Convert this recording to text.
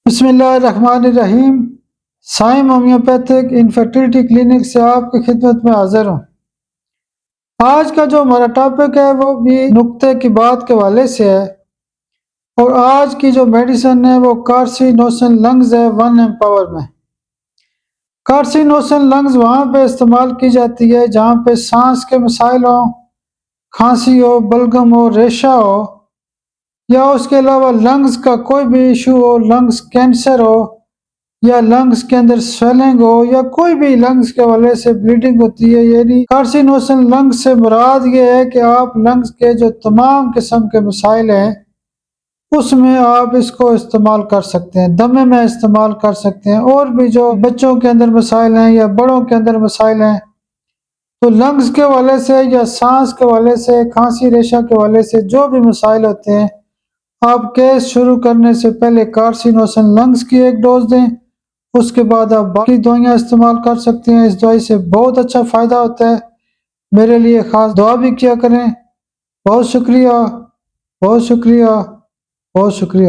بسم اللہ الرحمن الرحیم۔ سائم ہومیوپیتھک انفرٹیلٹی کلینک سے آپ کی خدمت میں حاضر ہوں۔ آج کا جو ہمارا ٹاپک ہے وہ بھی نقطے کی بات کے حوالے سے ہے، اور آج کی جو میڈیسن ہے وہ کارسینوسن لنگز ہے 1 ایمپاور میں۔ کارسینوسن لنگز وہاں پہ استعمال کی جاتی ہے جہاں پہ سانس کے مسائل ہوں، کھانسی ہو، بلغم ہو، ریشہ ہو، یا اس کے علاوہ لنگز کا کوئی بھی ایشو ہو، لنگز کینسر ہو، یا لنگز کے اندر سویلنگ ہو، یا کوئی بھی لنگز کے حوالے سے بلیڈنگ ہوتی ہے۔ یعنی کارسینوسن لنگز سے مراد یہ ہے کہ آپ لنگز کے جو تمام قسم کے مسائل ہیں اس میں آپ اس کو استعمال کر سکتے ہیں، دمے میں استعمال کر سکتے ہیں، اور بھی جو بچوں کے اندر مسائل ہیں یا بڑوں کے اندر مسائل ہیں، تو لنگز کے حوالے سے یا سانس کے حوالے سے، کھانسی ریشہ کے حوالے سے جو بھی مسائل ہوتے ہیں، آپ کیس شروع کرنے سے پہلے کارسینوسن لنگز کی ایک ڈوز دیں، اس کے بعد آپ باقی دوائیاں استعمال کر سکتے ہیں۔ اس دوائی سے بہت اچھا فائدہ ہوتا ہے۔ میرے لیے خاص دعا بھی کیا کریں۔ بہت شکریہ، بہت شکریہ، بہت شکریہ۔